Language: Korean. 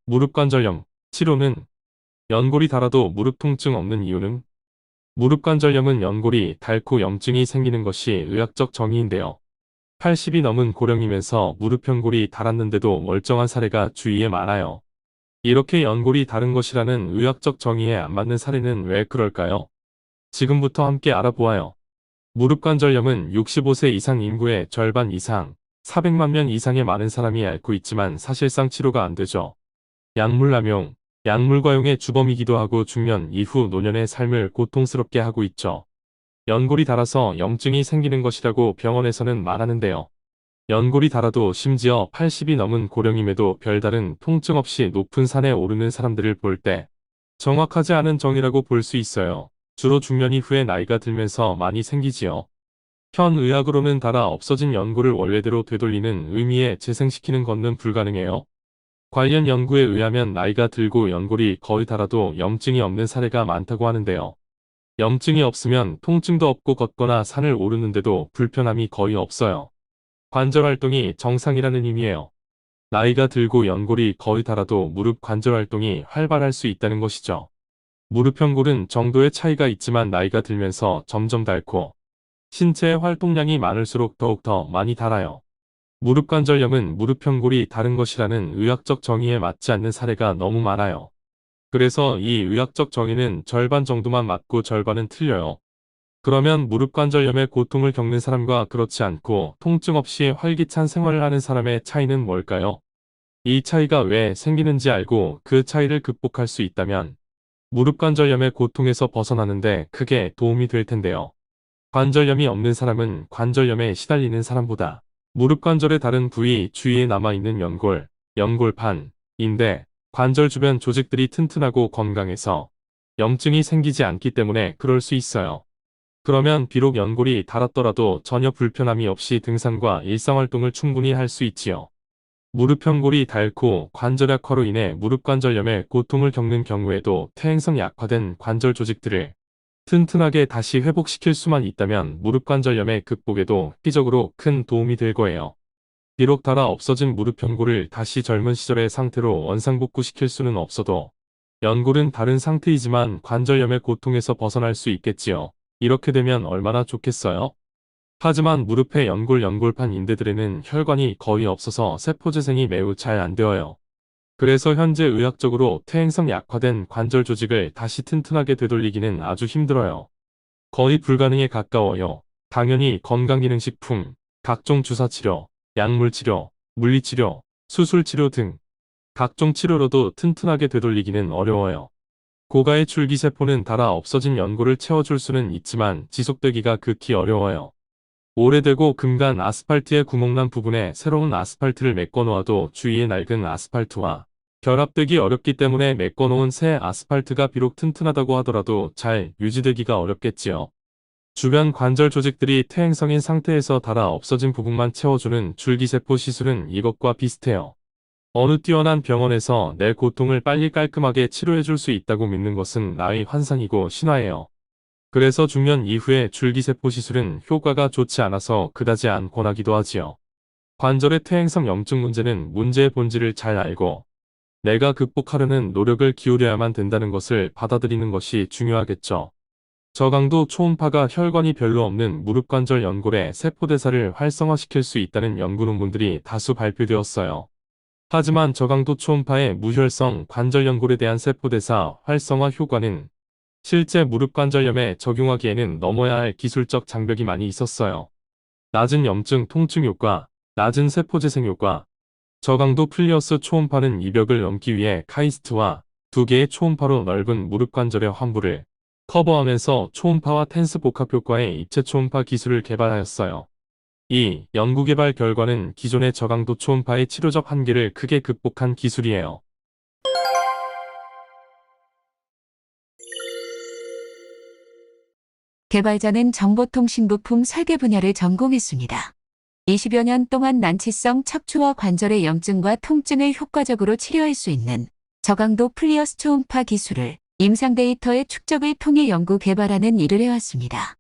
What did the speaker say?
무릎관절염 치료는 연골이 닳아도 무릎 통증 없는 이유는 무릎관절염은 연골이 닳고 염증이 생기는 것이 의학적 정의인데요. 80이 넘은 고령이면서 무릎 연골이 닳았는데도 멀쩡한 사례가 주위에 많아요. 이렇게 연골이 닳은 것이라는 의학적 정의에 안 맞는 사례는 왜 그럴까요? 지금부터 함께 알아보아요. 무릎관절염은 65세 이상 인구의 절반 이상, 400만 명 이상의 많은 사람이 앓고 있지만 사실상 치료가 안 되죠. 약물 남용, 약물 과용의 주범이기도 하고 중년 이후 노년의 삶을 고통스럽게 하고 있죠. 연골이 닳아서 염증이 생기는 것이라고 병원에서는 말하는데요. 연골이 닳아도 심지어 80이 넘은 고령임에도 별다른 통증 없이 높은 산에 오르는 사람들을 볼 때 정확하지 않은 정의라고 볼 수 있어요. 주로 중년 이후에 나이가 들면서 많이 생기지요. 현의학으로는 닳아 없어진 연골을 원래대로 되돌리는 의미의 재생시키는 것은 불가능해요. 관련 연구에 의하면 나이가 들고 연골이 거의 닳아도 염증이 없는 사례가 많다고 하는데요. 염증이 없으면 통증도 없고 걷거나 산을 오르는데도 불편함이 거의 없어요. 관절 활동이 정상이라는 의미예요. 나이가 들고 연골이 거의 닳아도 무릎 관절 활동이 활발할 수 있다는 것이죠. 무릎 연골은 정도의 차이가 있지만 나이가 들면서 점점 닳고 신체의 활동량이 많을수록 더욱 많이 닳아요. 무릎관절염은 무릎 연골이 닳은 것이라는 의학적 정의에 맞지 않는 사례가 너무 많아요. 그래서 이 의학적 정의는 절반 정도만 맞고 절반은 틀려요. 그러면 무릎관절염의 고통을 겪는 사람과 그렇지 않고 통증 없이 활기찬 생활을 하는 사람의 차이는 뭘까요? 이 차이가 왜 생기는지 알고 그 차이를 극복할 수 있다면 무릎관절염의 고통에서 벗어나는데 크게 도움이 될 텐데요. 관절염이 없는 사람은 관절염에 시달리는 사람보다 무릎관절의 다른 부위 주위에 남아있는 연골, 연골판, 인대, 관절 주변 조직들이 튼튼하고 건강해서 염증이 생기지 않기 때문에 그럴 수 있어요. 그러면 비록 연골이 닳았더라도 전혀 불편함이 없이 등산과 일상활동을 충분히 할 수 있지요. 무릎 연골이 닳고 관절 약화로 인해 무릎관절염의 고통을 겪는 경우에도 퇴행성 약화된 관절 조직들을 튼튼하게 다시 회복시킬 수만 있다면 무릎관절염의 극복에도 획기적으로 큰 도움이 될 거예요. 비록 닳아 없어진 무릎 연골을 다시 젊은 시절의 상태로 원상복구시킬 수는 없어도 연골은 다른 상태이지만 관절염의 고통에서 벗어날 수 있겠지요. 이렇게 되면 얼마나 좋겠어요? 하지만 무릎의 연골판 인대들에는 혈관이 거의 없어서 세포재생이 매우 잘 안 되어요. 그래서 현재 의학적으로 퇴행성 약화된 관절 조직을 다시 튼튼하게 되돌리기는 아주 힘들어요. 거의 불가능에 가까워요. 당연히 건강기능식품, 각종 주사치료, 약물치료, 물리치료, 수술치료 등 각종 치료로도 튼튼하게 되돌리기는 어려워요. 고가의 줄기세포는 닳아 없어진 연골을 채워줄 수는 있지만 지속되기가 극히 어려워요. 오래되고 금간 아스팔트의 구멍난 부분에 새로운 아스팔트를 메꿔놓아도 주위에 낡은 아스팔트와 결합되기 어렵기 때문에 메꿔놓은 새 아스팔트가 비록 튼튼하다고 하더라도 잘 유지되기가 어렵겠지요. 주변 관절 조직들이 퇴행성인 상태에서 닳아 없어진 부분만 채워주는 줄기세포 시술은 이것과 비슷해요. 어느 뛰어난 병원에서 내 고통을 빨리 깔끔하게 치료해줄 수 있다고 믿는 것은 나의 환상이고 신화예요. 그래서 중년 이후에 줄기세포 시술은 효과가 좋지 않아서 그다지 안 권하기도 하지요. 관절의 퇴행성 염증 문제는 문제의 본질을 잘 알고 내가 극복하려는 노력을 기울여야만 된다는 것을 받아들이는 것이 중요하겠죠. 저강도 초음파가 혈관이 별로 없는 무릎관절 연골의 세포대사를 활성화시킬 수 있다는 연구 논문들이 다수 발표되었어요. 하지만 저강도 초음파의 무혈성 관절 연골에 대한 세포대사 활성화 효과는 실제 무릎관절염에 적용하기에는 넘어야 할 기술적 장벽이 많이 있었어요. 낮은 염증 통증 효과, 낮은 세포재생 효과. 저강도 플리어스 초음파는 이 벽을 넘기 위해 카이스트와 두 개의 초음파로 넓은 무릎관절의 환부를 커버하면서 초음파와 텐스 복합 효과의 입체 초음파 기술을 개발하였어요. 이 연구 개발 결과는 기존의 저강도 초음파의 치료적 한계를 크게 극복한 기술이에요. 개발자는 정보통신부품 설계 분야를 전공했습니다. 20여 년 동안 난치성 척추와 관절의 염증과 통증을 효과적으로 치료할 수 있는 저강도 플리어스 초음파 기술을 임상 데이터의 축적을 통해 연구 개발하는 일을 해왔습니다.